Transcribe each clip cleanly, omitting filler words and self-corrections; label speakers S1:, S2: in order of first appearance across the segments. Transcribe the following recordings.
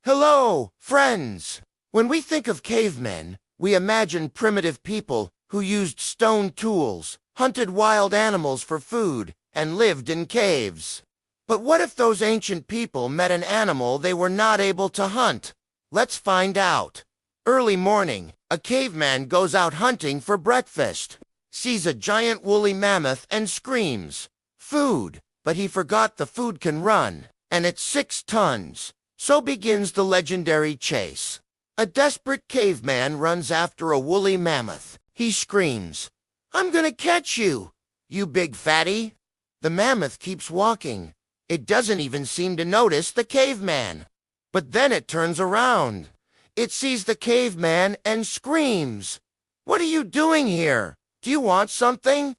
S1: Hello, friends! When we think of cavemen, we imagine primitive people who used stone tools, hunted wild animals for food, and lived in caves. But what if those ancient people met an animal they were not able to hunt? Let's find out. Early morning, a caveman goes out hunting for breakfast, sees a giant woolly mammoth and screams, "Food!" But he forgot the food can run, and it's 6 tons. So begins the legendary chase. A desperate caveman runs after a woolly mammoth. He screams, "I'm gonna catch you, you big fatty!" The mammoth keeps walking. It doesn't even seem to notice the caveman. But then it turns around. It sees the caveman and screams, "What are you doing here? Do you want something?"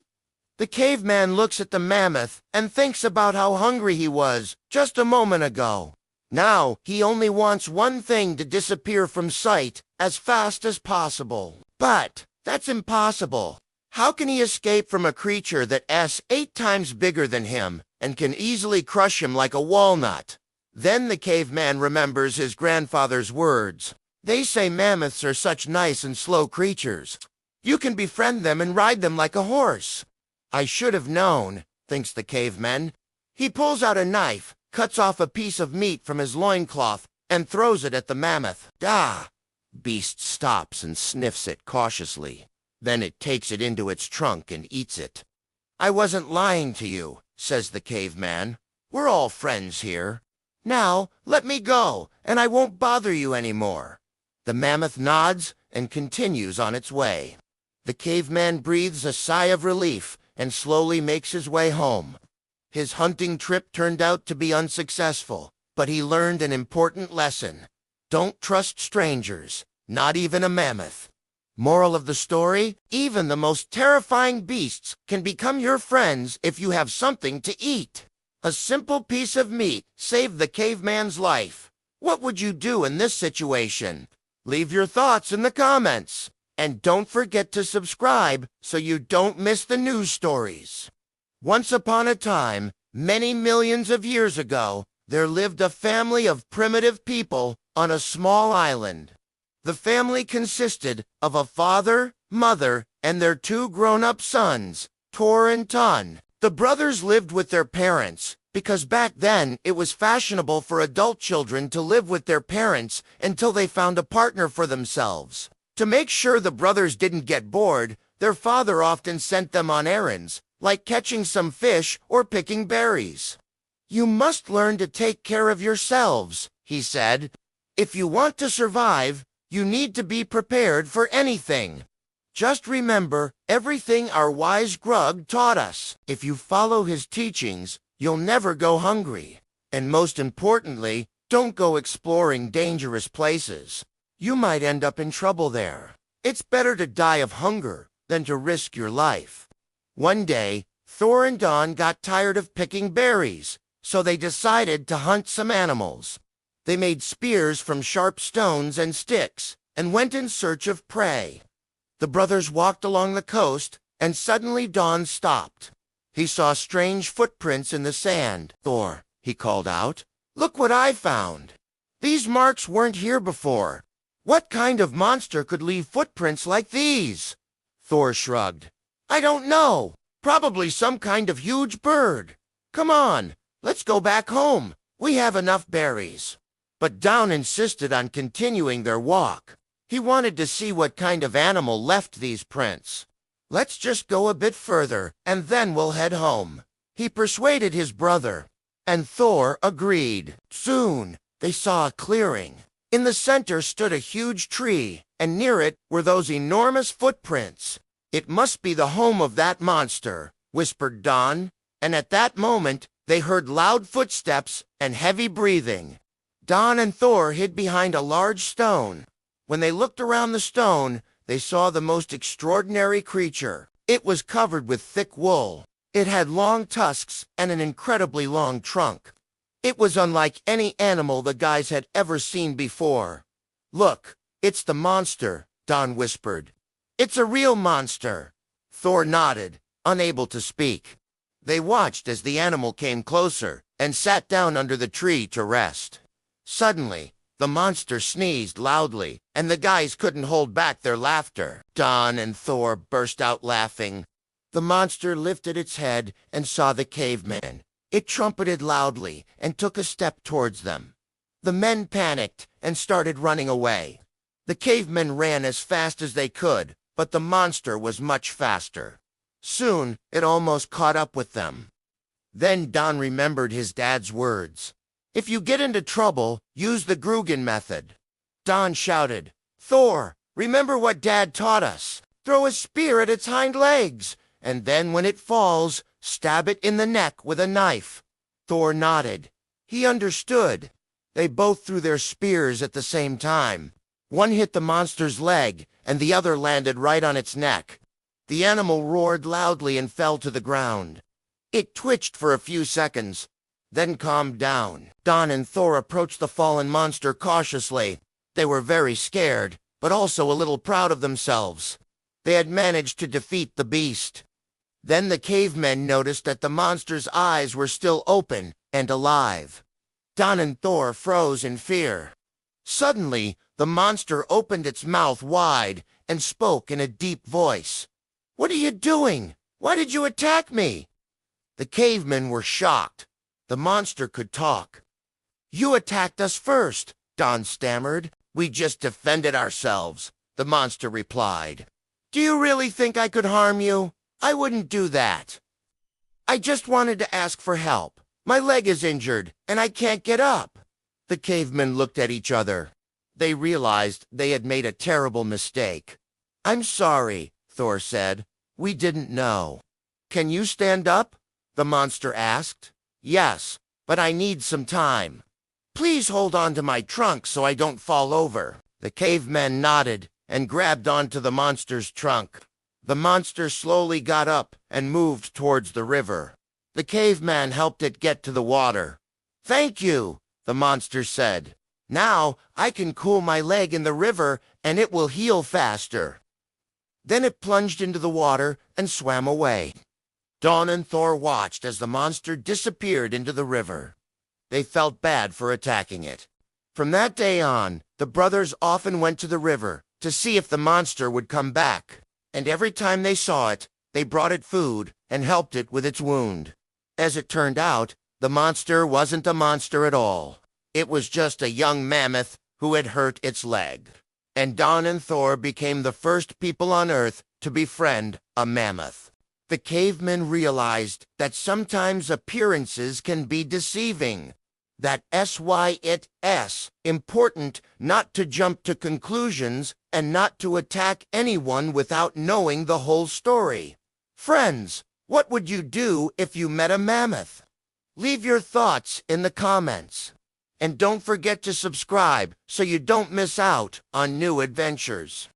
S1: The caveman looks at the mammoth and thinks about how hungry he was just a moment ago. Now he only wants one thing: to disappear from sight as fast as possible. But that's impossible. How can he escape from a creature that's 8 times bigger than him and can easily crush him like a walnut? Then the caveman remembers his grandfather's words. They say mammoths are such nice and slow creatures. You can befriend them and ride them like a horse. I should have known, thinks the caveman. He pulls out a knife, cuts off a piece of meat from his loincloth, and throws it at the mammoth. Ah! Beast stops and sniffs it cautiously. Then it takes it into its trunk and eats it. "I wasn't lying to you," says the caveman. "We're all friends here. Now, let me go, and I won't bother you anymore." The mammoth nods and continues on its way. The caveman breathes a sigh of relief and slowly makes his way home. His hunting trip turned out to be unsuccessful, but he learned an important lesson. Don't trust strangers, not even a mammoth. Moral of the story: even the most terrifying beasts can become your friends if you have something to eat. A simple piece of meat saved the caveman's life. What would you do in this situation? Leave your thoughts in the comments. And don't forget to subscribe so you don't miss the news stories. Once upon a time, many millions of years ago, there lived a family of primitive people on a small island. The family consisted of a father, mother, and their 2 grown-up sons, Tor and Ton. The brothers lived with their parents, because back then it was fashionable for adult children to live with their parents until they found a partner for themselves. To make sure the brothers didn't get bored, their father often sent them on errands, like catching some fish or picking berries. "You must learn to take care of yourselves," he said. "If you want to survive, you need to be prepared for anything. Just remember everything our wise Grug taught us. If you follow his teachings, you'll never go hungry. And most importantly, don't go exploring dangerous places. You might end up in trouble there. It's better to die of hunger than to risk your life." One day, Thor and Don got tired of picking berries, so they decided to hunt some animals. They made spears from sharp stones and sticks and went in search of prey. The brothers walked along the coast, and suddenly Don stopped. He saw strange footprints in the sand. "Thor," he called out, "look what I found. These marks weren't here before. What kind of monster could leave footprints like these?" Thor shrugged. "I don't know. Probably some kind of huge bird. Come on, let's go back home. We have enough berries." But Don insisted on continuing their walk. He wanted to see what kind of animal left these prints. "Let's just go a bit further, and then we'll head home," he persuaded his brother. And Thor agreed. Soon, they saw a clearing. In the center stood a huge tree, and near it were those enormous footprints. "It must be the home of that monster," whispered Don, and at that moment they heard loud footsteps and heavy breathing. Don and Thor hid behind a large stone. When they looked around the stone, they saw the most extraordinary creature. It was covered with thick wool. It had long tusks and an incredibly long trunk. It was unlike any animal the guys had ever seen before. "Look, it's the monster," Don whispered. "It's a real monster." Thor nodded, unable to speak. They watched as the animal came closer and sat down under the tree to rest. Suddenly, The monster sneezed loudly, and the guys couldn't hold back their laughter. Don and Thor burst out laughing. The monster lifted its head and saw the cavemen. It trumpeted loudly and took a step towards them. The men panicked and started running away. The cavemen ran as fast as they could, but the monster was much faster. Soon, it almost caught up with them. Then Don remembered his dad's words. "If you get into trouble, use the Grugan method." Don shouted, "Thor, remember what Dad taught us. Throw a spear at its hind legs, and then when it falls, stab it in the neck with a knife." Thor nodded. He understood. They both threw their spears at the same time. One hit the monster's leg, and the other landed right on its neck. The animal roared loudly and fell to the ground. It twitched for a few seconds, then calmed down. Don and Thor approached the fallen monster cautiously. They were very scared, but also a little proud of themselves. They had managed to defeat the beast. Then the cavemen noticed that the monster's eyes were still open and alive. Don and Thor froze in fear. Suddenly, the monster opened its mouth wide and spoke in a deep voice. "What are you doing? Why did you attack me?" The cavemen were shocked. The monster could talk. "You attacked us first," Don stammered. "We just defended ourselves," the monster replied. "Do you really think I could harm you? I wouldn't do that. I just wanted to ask for help. My leg is injured, and I can't get up." The cavemen looked at each other. They realized they had made a terrible mistake. "I'm sorry," Thor said. "We didn't know." "Can you stand up?" the monster asked. "Yes, but I need some time. Please hold on to my trunk so I don't fall over." The cavemen nodded and grabbed onto the monster's trunk. The monster slowly got up and moved towards the river. The caveman helped it get to the water. "Thank you," the monster said. "Now I can cool my leg in the river and it will heal faster." Then it plunged into the water and swam away. Don and Thor watched as the monster disappeared into the river. They felt bad for attacking it. From that day on, the brothers often went to the river to see if the monster would come back, and every time they saw it, they brought it food and helped it with its wound. As it turned out, the monster wasn't a monster at all. It was just a young mammoth who had hurt its leg. And Don and Thor became the first people on Earth to befriend a mammoth. The cavemen realized that sometimes appearances can be deceiving. That it's important not to jump to conclusions and not to attack anyone without knowing the whole story. Friends, what would you do if you met a mammoth? Leave your thoughts in the comments. And don't forget to subscribe so you don't miss out on new adventures.